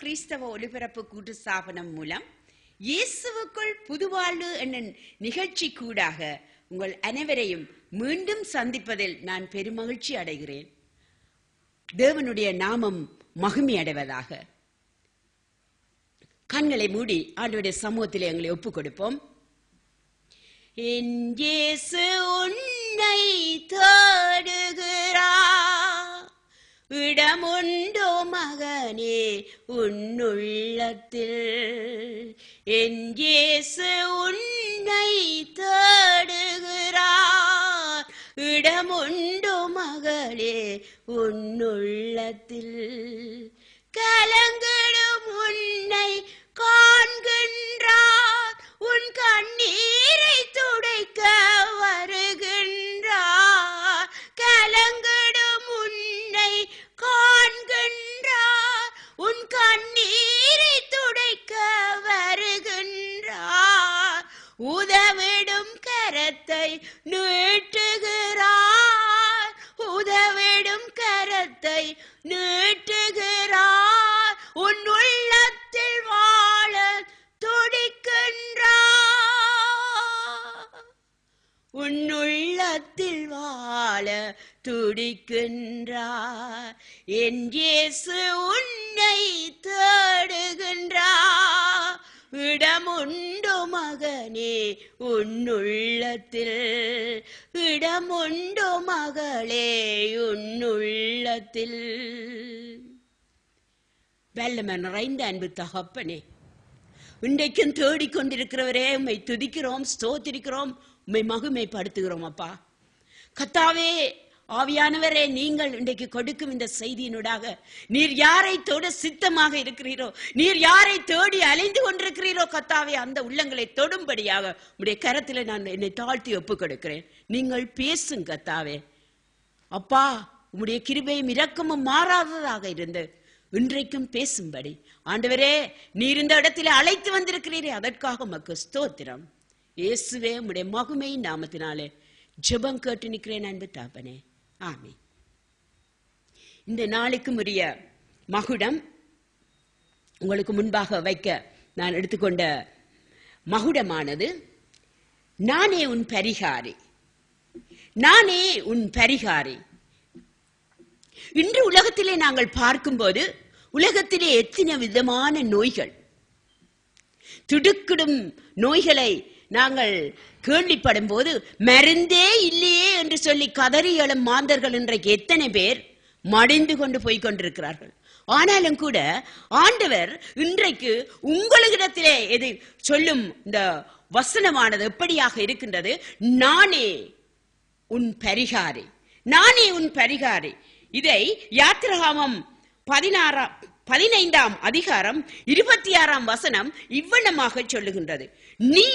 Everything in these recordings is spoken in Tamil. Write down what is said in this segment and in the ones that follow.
கிறிஸ்தவ ஒலிபரப்பு கூட்டு ஸ்தாபனம் மூலம் இயேசுவுக்குள் புதுவாழ்வு என்ற நிகழ்ச்சி கூடாக உங்கள் அனைவரையும் மீண்டும் சந்திப்பதில் நான் பெருமகிழ்ச்சி அடைகிறேன். தேவனுடைய நாமம் மகிமை அடைவதாக. கண்களை மூடி ஆண்டவருடைய சமூகத்தில் எங்களை ஒப்புக் கொடுப்போம். என் இயேசு உன்னை தேடுகிறார், இடமுண்டோ மகனே உன்னுள்ளத்தில். என் இயேசு உன்னை தேடுகிறார், இடமுண்டோ மகளே உன்னுள்ளத்தில். கலங்கிடும் உன்னை காண்கின்றார், உன் கண்ணீரை துடைக்க வருகின்றார். கலங்கிடும் உன்னை காண்கின்றார், உன் கண்ணீரை துடைக்க வருகின்றார். உதவிடும் கரத்தை நீட்டுகிறார், உதவிடும் கரத்தை நீட்டுகிறார். உன் உள்ளத்தில் வாழ துடிக்கின்றார், உன் உள்ளத்தில் வாழ துடிக்கின்றார். என் இயேசு உன்னை தேடுகின்றார், இடமுண்டோ மகனே உன்னுள்ளத்தில். இடமுண்டோ மகளே உன்னுள்ளத்தில். வல்லமை நிறைந்த அன்பு தகப்பனே, இன்றைக்கும் தேடிக்கொண்டிருக்கிறவரே உம்மை துதிக்கிறோம், ஸ்தோத்திரிக்கிறோம், உம்மை மகிமைப்படுத்துகிறோம். அப்பா கர்த்தாவே, ஆவியானவரே, நீங்கள் இன்றைக்கு கொடுக்கும் இந்த செய்தியினூடாக நீர் யாரை தொட சித்தமாக இருக்கிறீரோ, நீர் யாரை தேடி அலைந்து கொண்டிருக்கிறீரோ கர்த்தாவே, அந்த உள்ளங்களை தொடும்படியாக உம்முடைய கரத்தில் நான் என்னை தாழ்த்தி ஒப்புக் கொடுக்கிறேன். நீங்கள் பேசுங்க கர்த்தாவே. அப்பா, உம்முடைய கிருபையும் இரக்கமும் மாறாததாக இருந்து இன்றைக்கும் பேசும்படி ஆண்டவரே நீர் இந்த இடத்திலே அழைத்து வந்திருக்கிறீரே, அதற்காக உமக்கு ஸ்தோத்திரம். இயேசுவே, உம்முடைய மகிமை நாமத்தினாலே ஜெபம் கேட்டு நிற்கிறேன் அன்பு தகப்பனே, ஆமென். இந்த நாளுக்கு உரிய மகுடம் உங்களுக்கு முன்பாக வைக்க நான் எடுத்துக்கொண்ட மகுடமானது நானே உன் பரிகாரி, நானே உன் பரிகாரி. இன்று உலகத்திலே நாங்கள் பார்க்கும்போது உலகத்திலே எத்தனை விதமான நோய்கள், திடுக்கிடும் நோய்களை நாங்கள் கேள்விப்படும் போது மருந்தே இல்லையே என்று சொல்லி கதறி எழும் மாந்தர்கள் இன்றைக்கு எத்தனை பேர் மடிந்து கொண்டு போய் கொண்டிருக்கிறார்கள். ஆனாலும் கூட ஆண்டவர் இன்றைக்கு உங்களிடத்திலே எது சொல்லும் இந்த வசனமானது எப்படியாக இருக்கின்றது? நானே உன் பரிகாரி, நானே உன் பரிகாரி. இதை யாத்திராகமம் 15ஆம் அதிகாரம் 26ஆம் வசனம் இவ்வண்ணமாக சொல்லுகின்றது. நீ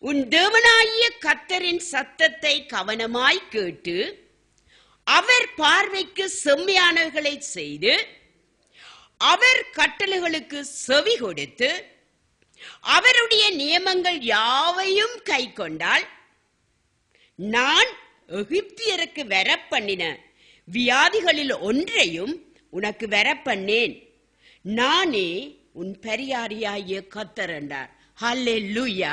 உன் தேவனாகிய கர்த்தரின் சத்தத்தை கவனமாய் கேட்டு அவர் பார்வைக்கு செம்மையானவைகளை செய்து அவர் கட்டளைகளுக்கு செவி கொடுத்து அவருடைய நியமங்கள் யாவையும் கை கொண்டால் நான் எகிப்தியருக்கு வரப்பண்ணின வியாதிகளில் ஒன்றையும் உனக்கு வரப்பண்ணேன். நானே உன் பரிகாரியாகிய கர்த்தர் என்றார். ஹல்லேலூயா.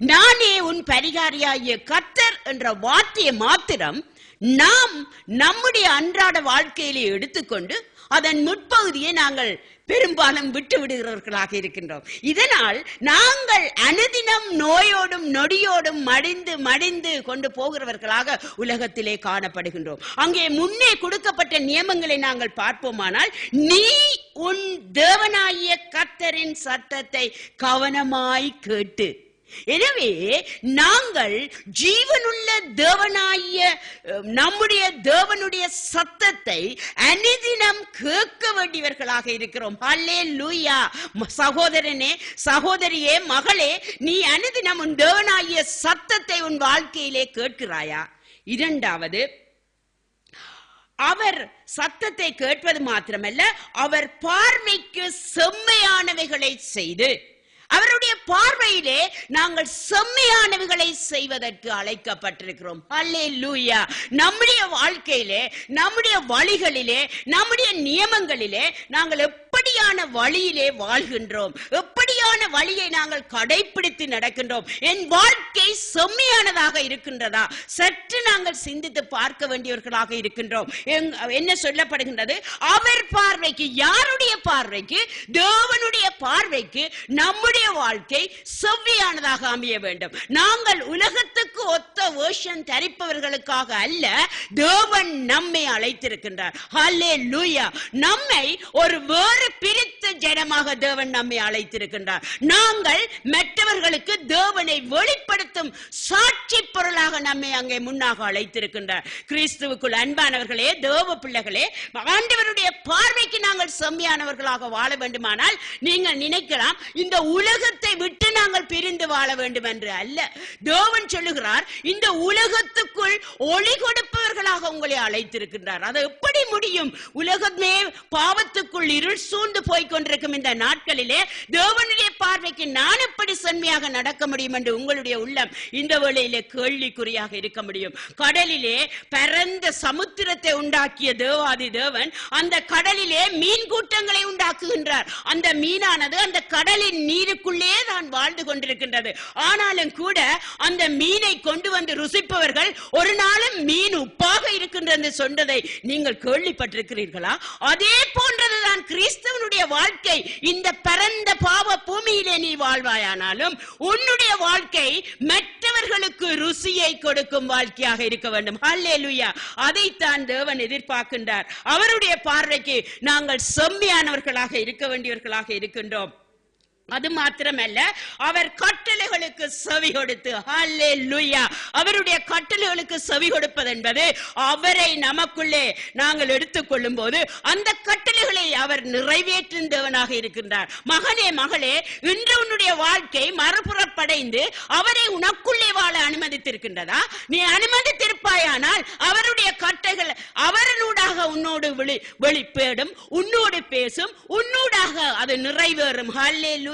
நானே உன் பரிகாரியாகிய கர்த்தர் என்ற வார்த்தையை மாத்திரம் நாம் நம்முடைய அன்றாட வாழ்க்கையிலே எடுத்துக்கொண்டு அதன் முற்பகுதியை நாங்கள் பெரும்பாலும் விட்டு விடுகிறவர்களாக இருக்கின்றோம். இதனால் நாங்கள் அனுதினம் நோயோடும் நொடியோடும் மடிந்து கொண்டு போகிறவர்களாக உலகத்திலே காணப்படுகின்றோம். அங்கே முன்னே கொடுக்கப்பட்ட நியமங்களை நாங்கள் பார்ப்போமானால், நீ உன் தேவனாகிய கர்த்தரின் சத்தத்தை கவனமாய் கேட்டு. எனவே நாங்கள் ஜீவனுள்ள தேவனாகிய நம்முடைய தேவனுடைய சத்தத்தை அனுதினம் கேட்க வேண்டியவர்களாக இருக்கிறோம். ஹல்லேலூயா. சகோதரனே, சகோதரியே, மகளே, நீ அனுதினம் உன் தேவனாகிய சத்தத்தை உன் வாழ்க்கையிலே கேட்கிறாயா? இரண்டாவது, அவர் சத்தத்தை கேட்பது மாத்திரமல்ல, அவர் பார்வைக்கு செம்மையானவைகளை செய்து. அவருடைய பார்வையிலே நாங்கள் செம்மையானவைகளை செய்வதற்கு அழைக்கப்பட்டிருக்கிறோம். அல்லேலூயா. நம்முடைய வாழ்க்கையிலே, நம்முடைய வழிகளிலே, நம்முடைய நியமங்களிலே நாங்கள் எப்படி எப்படியான வழியிலே வாழ்கின்றோம், எப்படியான வழியை நாங்கள் கடைபிடித்து நடக்கின்றோம், என் வாழ்க்கை செம்மையானதாக இருக்கின்றதா, சற்று நாங்கள் சிந்தித்து பார்க்க வேண்டியவர்களாக இருக்கின்றோம். என்ன சொல்லப்படுகின்றது? அவர் பார்வைக்கு, யாருடைய பார்வைக்கு? தேவனுடைய பார்வைக்கு நம்முடைய வாழ்க்கை செவ்வியானதாக அமைய வேண்டும். நாங்கள் உலகத்துக்கு ஒத்த வேஷன் தரிப்பவர்களுக்காக அல்ல, தேவன் நம்மை அழைத்திருக்கின்றார். ஹல்லேலூயா. நம்மை ஒரு வேறு பிரித்த ஜனமாக தேவன் நம்மை அழைத்திருக்கின்றார். நாங்கள் மற்றவர்களுக்கு தேவனை வெளிப்படுத்தும் சாட்சி பொருளாக நம்மை அங்கே முன்னாக அழைத்திருக்கின்றார். கிறிஸ்துவுக்குள் அன்பானவர்களே, தேவ பிள்ளைகளே, ஆண்டவருடைய பார்வைக்கு நாங்கள் செம்மையானவர்களாக வாழ வேண்டுமானால் நீங்கள் நினைக்கலாம் இந்த உலகத்தை விட்டு நாங்கள் பிரிந்து வாழ வேண்டும் என்று. அல்ல, தேவன் சொல்லுகிறார் இந்த உலகத்துக்குள் ஒளி கொடுப்பவர்களாக உங்களை அழைத்திருக்கின்றார். அது எப்படி முடியும்? உலகமே பாவத்துக்குள் இருள் சூழ்ந்து போய் கொண்டிருக்கும் இந்த நாட்களிலே தேவனுடைய பார்வைக்கு நான் எப்படி செம்மையாக நடக்க முடியும் என்று உங்களுடைய உள்ளம் இந்த வேளையிலே கேள்விக்குறியாக இருக்க முடியும். கடலிலே பரந்த சமுத்திரத்தை உண்டாக்கிய தேவாதி தேவன் அந்த கடலிலே மீன் கூட்டங்களை உண்டாக்குகின்றார். அந்த மீனானது அந்த கடலின் நீருக்குள்ளே தான் வாழ்ந்து கொண்டிருக்கின்றது. ஆனாலும் கூட அந்த மீனை கொண்டு வந்து ருசிப்பவர்கள் ஒரு நாளும் மீன் உப்பாக இருக்கின்றது சொன்னதை நீங்கள் கேள்விப்பட்டிருக்கிறீர்களா? அதே போன்றதுதான் கிறிஸ்தவனுடைய வாழ்க்கை. இந்த பரந்த பாவ பூமியிலே நீ வாழ்வாயானாலும் உன்னுடைய வாழ்க்கை மற்றவர்களுக்கு ருசியை கொடுக்கும் வாழ்க்கையாக இருக்க வேண்டும். ஹல்லேலூயா. அதைத்தான் தேவன் எதிர்பார்க்கின்றார். அவருடைய பார்வைக்கு நாங்கள் செம்மையானவர்களாக இருக்க வேண்டியவர்களாக இருக்கின்றோம். அது மாத்திரமல்ல, அவர் கட்டளைகளுக்கு செவி கொடுத்து, ஹல்லேலூயா, அவருடைய கட்டளைகளுக்கு செவி கொடுப்பது என்பது அவரை நமக்குள்ளே நாங்கள் எடுத்துக்கொள்ளும் போது அந்த கட்டளைகளை அவர் நிறைவேற்றுந்தவனாக இருக்கின்றார். மகனே, மகளே, இன்று உன்னுடைய வாழ்க்கை மறுபுறப்படைந்து அவரை உனக்குள்ளே வாழ அனுமதித்திருக்கின்றதா? நீ அனுமதித்திருப்பாயானால் அவருடைய கட்டளைகள் அவரனூடாக உன்னோடு வெளிப்பேடும், உன்னோடு பேசும், உன்னூடாக அது நிறைவேறும். ஹல்லேலூயா.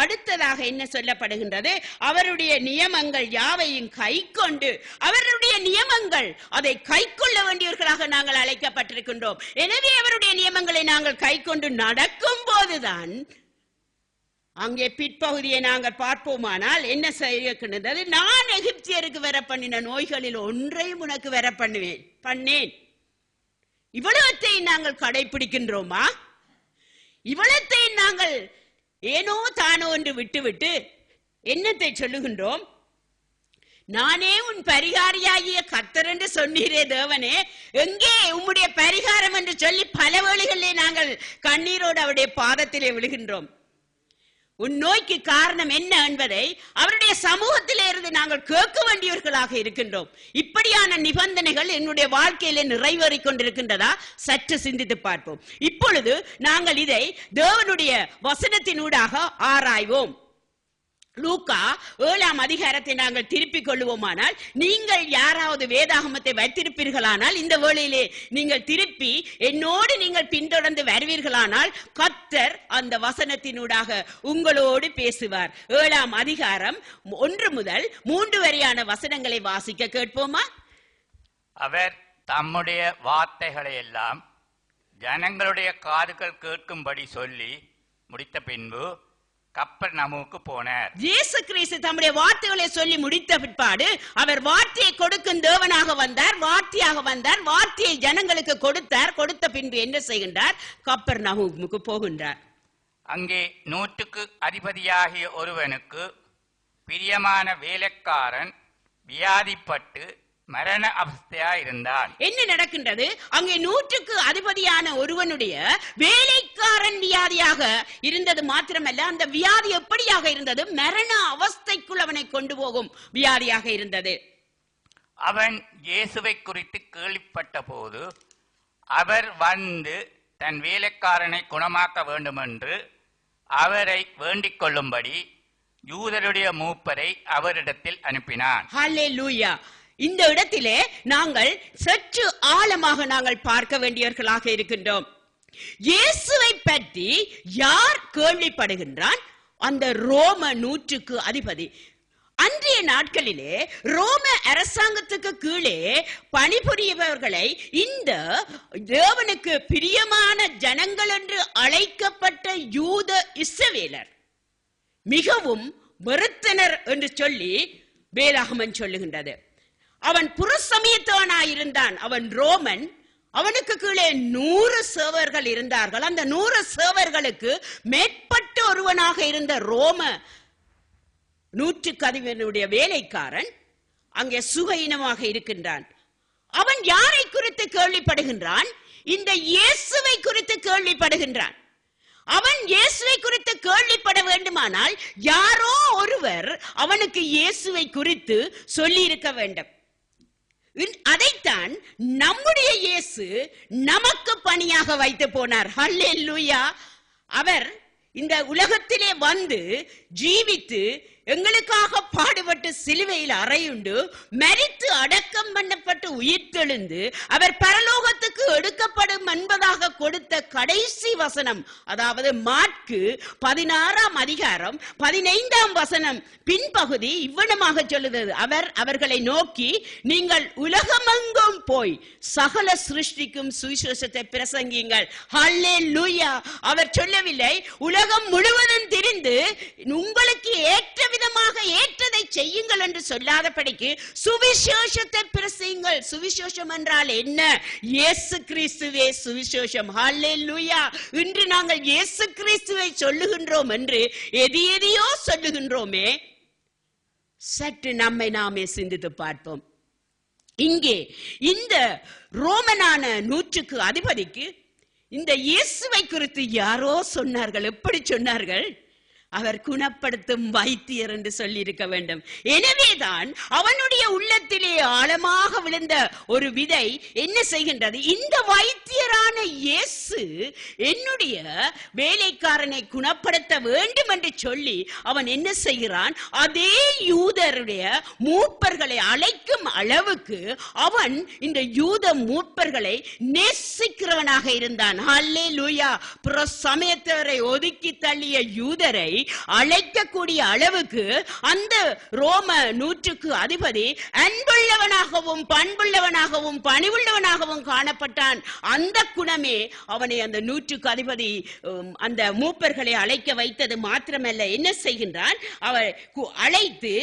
அடுத்ததாக என்ன சொல்லப்படுகின்றது? அவருடைய நியமங்கள் யாவையும் கை கொண்டு, அவருடைய நியமங்கள் அதை கை கொள்ள வேண்டியவர்களாக நாங்கள் அழைக்கப்பட்டிருக்கின்றோம். எனவே அவருடைய நியமங்களை நாங்கள் கை கொண்டு நடக்கும் போதுதான் அங்கே பிற்பகுதியை நாங்கள் பார்ப்போமானால் என்ன செய்கின்றது? நான் எகிப்தியருக்கு வர பண்ணின நோய்களில் ஒன்றையும் உனக்கு வர பண்ணேன். இவ்வளவத்தை நாங்கள் கடைபிடிக்கின்றோமா? இவ்வளத்தை நாங்கள் ஏனோ தானோ என்று விட்டுவிட்டு என்னத்தை சொல்லுகின்றோம்? நானே உன் பரிகாரியாகிய கர்த்தர் என்று சொன்னீரே தேவனே, எங்கே உம்முடைய பரிகாரம் என்று சொல்லி பல வேளைகளிலே நாங்கள் கண்ணீரோடு அவருடைய பாதத்திலே விழுகின்றோம். உன் நோய்க்கு காரணம் என்ன என்பதை அவருடைய சமூகத்திலே இருந்து நாங்கள் கேட்க வேண்டியவர்களாக இருக்கின்றோம். இப்படியான நிபந்தனைகள் என்னுடைய வாழ்க்கையிலே நிறைவேறிக் கொண்டிருக்கின்றதா? சற்று சிந்தித்து பார்ப்போம். இப்பொழுது நாங்கள் இதை தேவனுடைய வசனத்தினூடாக ஆராய்வோம். லூக்கா 7ஆம் அதிகாரத்தை நாங்கள் திருப்பிக் கொள்ளுவோமானால், நீங்கள் யாராவது வேதாகமத்தை வைத்திருப்பீர்களானால் இந்த வேளையிலே நீங்கள் திருப்பி என்னோடு நீங்கள் பின்தொடர்ந்து வருவீர்களானால் கர்த்தர் அந்த வசனத்தினூடாக உங்களோடு பேசுவார். 7ஆம் அதிகாரம் 1 முதல் 3 வரையான வசனங்களை வாசிக்க கேட்போமா? அவர் தம்முடைய வார்த்தைகளை எல்லாம் ஜனங்களுடைய காதுகள் கேட்கும்படி சொல்லி முடித்த பின்பு கப்பர்நகூமுக்கு போனார். இயேசு கிறிஸ்து தம்முடைய வார்த்தைகளை சொல்லி முடித்த பிற்பாடு அவர் வார்த்தையை கொடுக்கும் தேவனாக வந்தார், வார்த்தையாக வந்தார், வார்த்தையை ஜனங்களுக்கு கொடுத்தார். கொடுத்த பின்பு என்ன செய்கின்றார்? கப்பர்நகூமுக்கு போகின்றார். அங்கே 100க்கு அதிபதியாகிய ஒருவனுக்கு பிரியமான வேலைக்காரன் வியாதிப்பட்டு மரண அவஸ்தையா இருந்தான். என்ன நடக்கின்றது? அங்கே 100க்கு அதிபதியான ஒருவனுடைய வேலைக்காரன் வியாதியாக இருந்தது மாத்திரமல்ல, அந்த வியாதி எப்படியாக இருந்தது? மரண அவஸ்தைக்குள் அவனை கொண்டு போகும் வியாதியாக இருந்தது. அவன் இயேசுவை குறித்து கேள்விப்பட்ட போது அவர் வந்து தன் வேலைக்காரனை குணமாக்க வேண்டும் என்று அவரை வேண்டிக் கொள்ளும்படி யூதருடைய மூப்பரை அவரிடத்தில் அனுப்பினான். ஹல்லேலூயா. இந்த இடத்திலே நாங்கள் சற்று ஆழமாக நாங்கள் பார்க்க வேண்டியவர்களாக இருக்கின்றோம். இயேசுவை பற்றி யார் கேள்விப்படுகின்றான்? அந்த ரோம 100க்கு அதிபதி. அன்றைய நாட்களிலே ரோம அரசாங்கத்துக்கு கீழே பணிபுரியவர்களை இந்த தேவனுக்கு பிரியமான ஜனங்கள் என்று அழைக்கப்பட்ட யூத இஸ்ரவேலர் மிகவும் வெறுத்தனர் என்று சொல்லி வேதாகமம் சொல்லுகின்றது. அவன் புறசமயத்தவனாயிருந்தான், அவன் ரோமன். அவனுக்கு கீழே 100 சேவர்கள் இருந்தார்கள். அந்த 100 சேவர்களுக்கு மேற்பட்ட ஒருவனாக இருந்த ரோம நூற்றுக்கதிபனுடைய வேலைக்காரன் அங்கே சுகயினமாக இருக்கின்றான். அவன் யாரை குறித்து கேள்விப்படுகின்றான்? இந்த இயேசுவை குறித்து கேள்விப்படுகின்றான். அவன் இயேசுவை குறித்து கேள்விப்பட வேண்டுமானால் யாரோ ஒருவர் அவனுக்கு இயேசுவை குறித்து சொல்லி இருக்க வேண்டும். அதைத்தான் நம்முடைய இயேசு நமக்கு பணியாக வைத்து போனார். ஹல்லேலூயா. அவர் இந்த உலகத்திலே வந்து ஜீவித்து எங்களுக்காக பாடுபட்டு சிலுவையில் அறையுண்டு மரித்து அடக்கம் பண்ணப்பட்டு உயிர்த்தெழுந்து அவர் பரலோகத்துக்கு எடுக்கப்படும் என்பதாக கொடுத்த கடைசி வசனம், அதாவது மாற்கு 16ஆம் அதிகாரம் 15ஆம் வசனம் பின்பகுதி இவ்வளமாக சொல்லுகிறது. அவர்களை நோக்கி, நீங்கள் உலகமெங்கும் போய் சகல சிருஷ்டிக்கும் சுவிசேஷத்தை பிரசங்கியுங்கள். ஹல்லேலூயா. அவர் சொல்லவில்லை உலகம் முழுவதும் திரிந்து உங்களுக்கு ஏற்ற விதமாக ஏற்றதை செய்யுங்கள் என்று சொல்லாதபடிக்கு சுவிசேஷத்தை பிரசங்கியுங்கள். சுவிசேஷம் என்றால் என்ன? இயேசு கிறிஸ்துவே சுவிசேஷம். ஹல்லேலூயா. இன்று நாங்கள் இயேசு கிறிஸ்துவை சொல்லுகின்றோம் என்று எதையோ சொல்லுகின்றோமே. சற்று நம்மை நாமே சிந்தித்து பார்ப்போம். இங்கே இந்த ரோமனான நூற்றுக்கு அதிபதிக்கு இந்த இயேசுவை குறித்து யாரோ சொன்னார்கள். எப்படி சொன்னார்கள்? அவர் குணப்படுத்தும் வைத்தியர் என்று சொல்லி இருக்க வேண்டும். எனவேதான் அவனுடைய உள்ளத்திலே ஆழமாக விழுந்த ஒரு விதை என்ன செய்கின்றது? இந்த வைத்தியரான இயேசு என்னுடைய வேலைக்காரனை குணப்படுத்த வேண்டும் என்று சொல்லி அவன் என்ன செய்கிறான்? அதே யூதருடைய மூப்பர்களை அழைக்கும் அளவுக்கு அவன் இந்த யூத மூப்பர்களை நேசிக்கிறவனாக இருந்தான். ஹல்லேலூயா. புற சமயத்தவரை ஒதுக்கி தள்ளிய யூதரை அழைக்கக்கூடிய அளவுக்கு அந்த ரோம நூற்றுக்கு அதிபதி அன்புள்ளவனாகவும் பண்புள்ளவனாகவும் பணிவுள்ளவனாகவும் காணப்பட்டான். அந்த குணமே அவனை அந்த நூற்றுக்கு அதிபதி அந்த மூப்பர்களை அழைக்க வைத்தது மாத்திரமல்ல, என்ன செய்கின்றான்? அவர் அழைத்து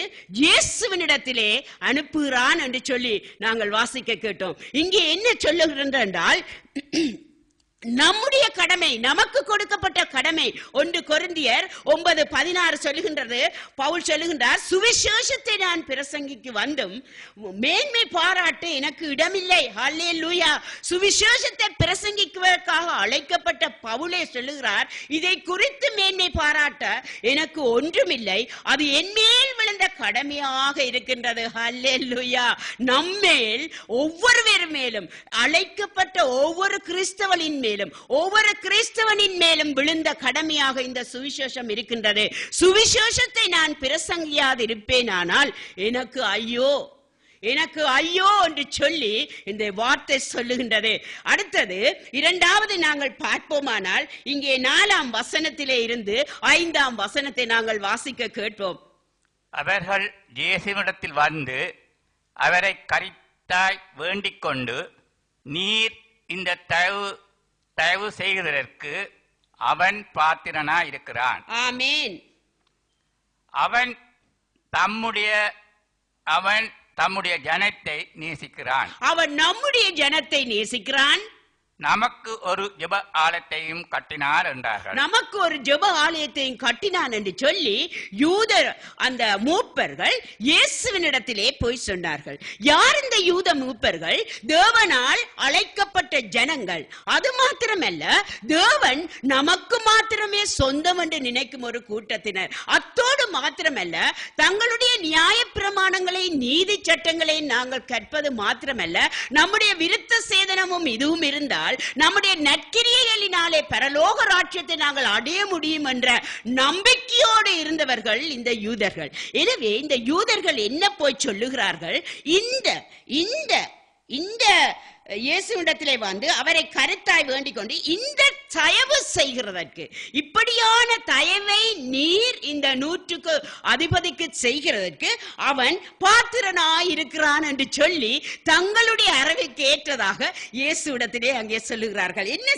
இயேசுவினிடத்திலே அனுப்புகிறான் என்று சொல்லி நாங்கள் வாசிக்க கேட்டோம். இங்கே என்ன சொல்லுகிறது என்றால், நம்முடைய கடமை, நமக்கு கொடுக்கப்பட்ட கடமை 1 கொரிந்தியர் 9:16 சொல்லுகின்றது. பவுல் சொல்லுகின்றார், சுவிசேஷத்தை நான் பிரசங்கிக்கு வந்தும் மேன்மை பாராட்ட எனக்கு இடமில்லை. ஹல்லேலூயா. சுவிசேஷத்தை பிரசங்கிக்குவதற்காக அழைக்கப்பட்ட பவுலே சொல்லுகிறார், இதை குறித்து மேன்மை பாராட்ட எனக்கு ஒன்றுமில்லை, அது என் மேல் விழுந்த கடமையாக இருக்கின்றது. ஹல்லேலூயா. நம்மேல் ஒவ்வொருவர் மேலும், அழைக்கப்பட்ட ஒவ்வொரு கிறிஸ்தவனின் மேலும், ஒவ்வொரு கிறிஸ்தவனின் மேலும் விழுந்த கடமையாக இந்த சுவிசேஷம் இருக்கின்றது. சுவிசேஷத்தை நான் பிரசங்கியாது இருப்பேனானால் எனக்கு ஐயோ, எனக்கு ஐயோ என்று சொல்லி இந்த வார்த்தை சொல்லுகின்றது. அடுத்தது 2வது நாங்கள் பார்ப்போமானால் இங்கே 4ஆம் வசனத்திலே இருந்து 5ஆம் வசனத்தை நாங்கள் வாசிக்க கேட்போம். அவர்கள் இயேசுவிடத்தில் வந்து அவரை கரித்தாய் வேண்டிக் கொண்டு, நீர் இந்த தயவு செய்வதற்கு அவன் பாத்திரனா இருக்கிறான். ஆமென். அவன் தம்முடைய ஜனத்தை நேசிக்கிறான். அவன் நம்முடைய ஜனத்தை நேசிக்கிறான். நமக்கு ஒரு ஜெப ஆலயத்தையும் கட்டினார் என்றார்கள். நமக்கு ஒரு ஜெப ஆலயத்தையும் கட்டினான் என்று சொல்லி யூதர் அந்த மூப்பர்கள் இயேசுவினிடத்திலே போய் சொன்னார்கள். யார் இந்த யூத மூப்பர்கள்? தேவனால் அழைக்கப்பட்ட ஜனங்கள். அது மாத்திரமல்ல, தேவன் நமக்கு மாத்திரமே சொந்தம் என்று நினைக்கும் ஒரு கூட்டத்தினர். அத்தோடு மாத்திரமல்ல, தங்களுடைய நியாய பிரமாணங்களை, நீதி சட்டங்களை நாங்கள் கற்பது மாத்திரமல்ல, நம்முடைய விருத்த சேதனமும் இதுவும் இருந்தால் நம்முடைய நற்கிரியைகளினாலே பரலோக ராஜ்யத்தை நாங்கள் அடைய முடியும் என்ற நம்பிக்கையோடு இருந்தவர்கள் இந்த யூதர்கள். எனவே இந்த யூதர்கள் என்ன போய் சொல்லுகிறார்கள்? இந்த இயேசுவிடத்திலே வந்து அவரை கருத்தாய் வேண்டிக் கொண்டு, இந்த தயவு செய்கிறதற்கு. இப்படியான தயவை நீர் இந்த 100க்கு அதிபதிக்கு செய்கிறதற்கு அவன் பாத்திரனாயிருக்கிறான் என்று சொல்லி தங்களுடைய அறிவுக்கு ஏற்றதாக இயேசுவிடத்திலே அங்கே சொல்லுகிறார்கள். என்ன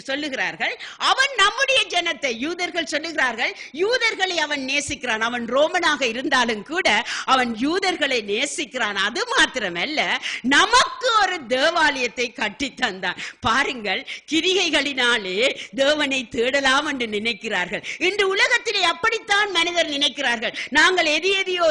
சொல்லுகிறார்கள்? அவன் நம்முடைய ஜனத்தை, யூதர்கள் சொல்லுகிறார்கள், யூதர்களை அவன் நேசிக்கிறான். அவன் ரோமனாக இருந்தாலும் கூட அவன் யூதர்களை நேசிக்கிறான். அது மாத்திரமல்ல, நமக்கு ஒரு தேவாலயத்தை கட்டி தந்தான். பாருங்கள், கிரிகைகளினாலே தேவனை தேடலாம் என்று நினைக்கிறார்கள். இன்று உலகத்திலே அப்படித்தான் மனிதர் நினைக்கிறார்கள். நாங்கள் எதையோ